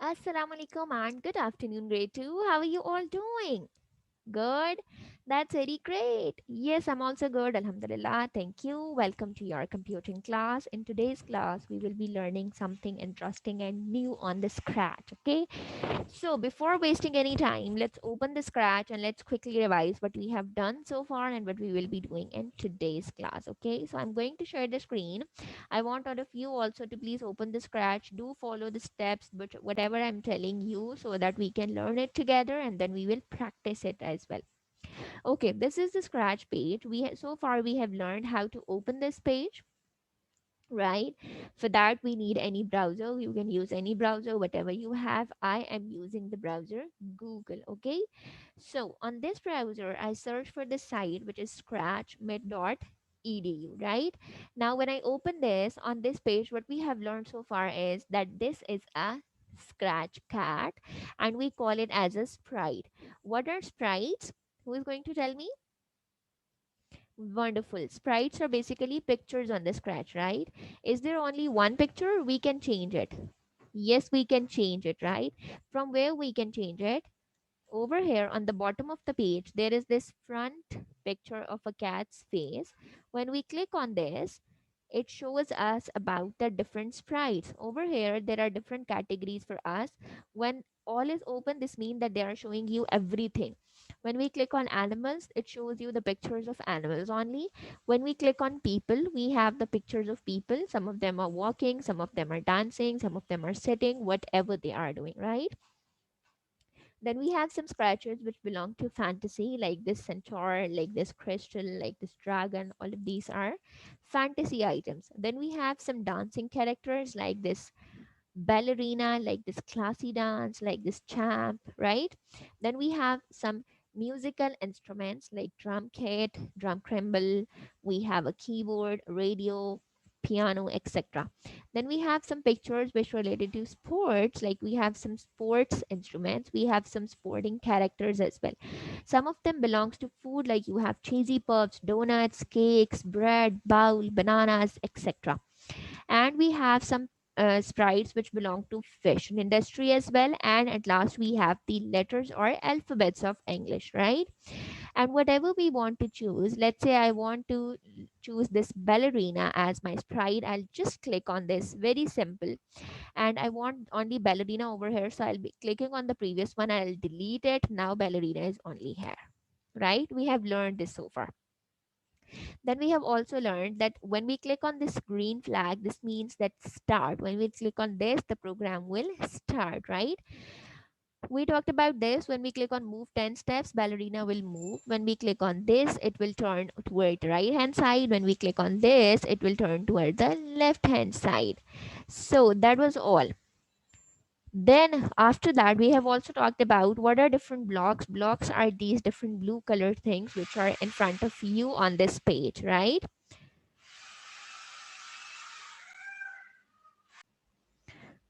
Assalamu alaikum and good afternoon, grade 2. How are you all doing? Good. That's very great. Yes, I'm also good. Alhamdulillah. Thank you. Welcome to your computing class. In today's class, we will be learning something interesting and new on the scratch. Okay. So, before wasting any time, let's open the scratch and let's quickly revise what we have done so far and what we will be doing in today's class. Okay. So, I'm going to share the screen. I want all of you also to please open the scratch. Do follow the steps, but whatever I'm telling you, so that we can learn it together and then we will practice it as well. Okay, this is the scratch page. So far we have learned how to open this page, right? For that we need any browser. You can use any browser, whatever you have. I am using the browser Google. Okay, so on this browser I search for the site which is scratchmed.edu, right? Now when I open this on this page, what we have learned so far is that this is a scratch cat and we call it as a sprite. What are sprites? Who is going to tell me? Wonderful. Sprites are basically pictures on the scratch, right? Is there only one picture? We can change it. Yes, we can change it, right? From where we can change it? Over here on the bottom of the page, there is this front picture of a cat's face. When we click on this, it shows us about the different sprites. Over here, there are different categories for us. When all is open, this means that they are showing you everything. When we click on animals, it shows you the pictures of animals only. When we click on people, we have the pictures of people. Some of them are walking, some of them are dancing, some of them are sitting, whatever they are doing, right? Then we have some scratches which belong to fantasy, like this centaur, like this crystal, like this dragon. All of these are fantasy items. Then we have some dancing characters, like this ballerina, like this classy dance, like this champ, right? Then we have some musical instruments like drum kit, drum crumble. We have a keyboard, radio, piano, etc. Then we have some pictures which related to sports, like we have some sports instruments, we have some sporting characters as well. Some of them belongs to food, like you have cheesy puffs, donuts, cakes, bread, bowl, bananas, etc. And we have some sprites which belong to fashion industry as well. And at last we have the letters or alphabets of English, right? And whatever we want to choose, let's say I want to choose this ballerina as my sprite, I'll just click on this, very simple. And I want only ballerina over here, so I'll be clicking on the previous one, I'll delete it. Now ballerina is only here, right? We have learned this so far. Then we have also learned that when we click on this green flag, this means that start. When we click on this, the program will start, right? We talked about this. When we click on move 10 steps, ballerina will move. When we click on this, it will turn toward the right hand side. When we click on this, it will turn toward the left hand side. So that was all. Then after that, we have also talked about what are different blocks. Blocks are these different blue colored things which are in front of you on this page, right?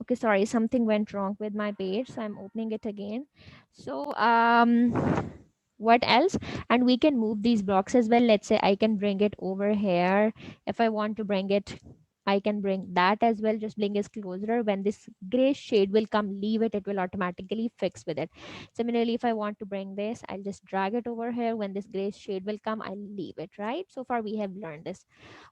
Okay, sorry, something went wrong with my page, so I'm opening it again. So what else? And we can move these blocks as well. Let's say I can bring it over here. If I want to bring it, I can bring that as well. Just bring it closer. When this gray shade will come, leave it, it will automatically fix with it. Similarly, if I want to bring this, I'll just drag it over here. When this gray shade will come, I'll leave it, right? So far we have learned this.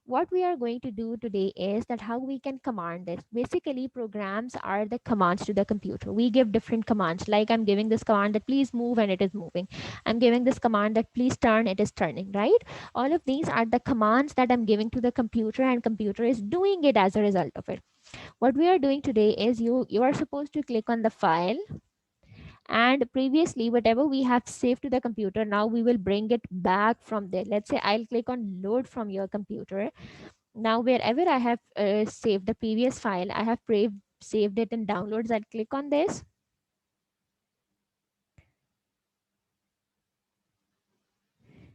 What we are going to do today is that how we can command this. Basically, programs are the commands to the computer. We give different commands, like I'm giving this command that please move and it is moving. I'm giving this command that please turn, it is turning, right? All of these are the commands that I'm giving to the computer, and computer is doing it as a result of it. What we are doing today is you are supposed to click on the file, and previously whatever we have saved to the computer, now we will bring it back from there. Let's say I'll click on load from your computer. Now wherever I have saved the previous file, I have saved it in downloads. I'll click on this.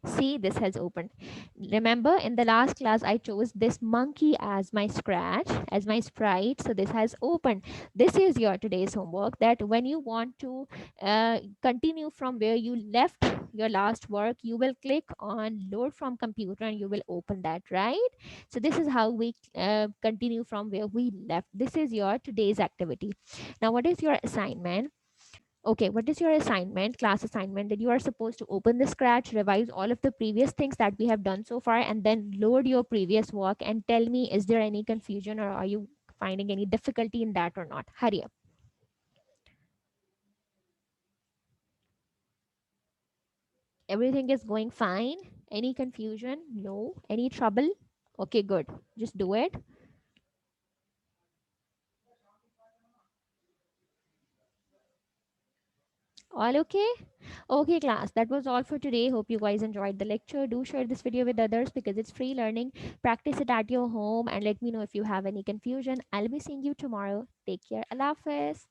See, this has opened. Remember, in the last class, I chose this monkey as my scratch, as my sprite. So this has opened. This is your today's homework, that when you want to continue from where you left your last work, you will click on load from computer and you will open that, right? So this is how we continue from where we left. This is your today's activity. Now, what is your assignment? Okay, what is your assignment, class assignment? That you are supposed to open the scratch, revise all of the previous things that we have done so far, and then load your previous work and tell me, is there any confusion or are you finding any difficulty in that or not? Hurry up. Everything is going fine? Any confusion? No. Any trouble? Okay, good. Just do it. All okay? Okay, class. That was all for today. Hope you guys enjoyed the lecture. Do share this video with others because it's free learning. Practice it at your home and let me know if you have any confusion. I'll be seeing you tomorrow. Take care. Allah Hafiz.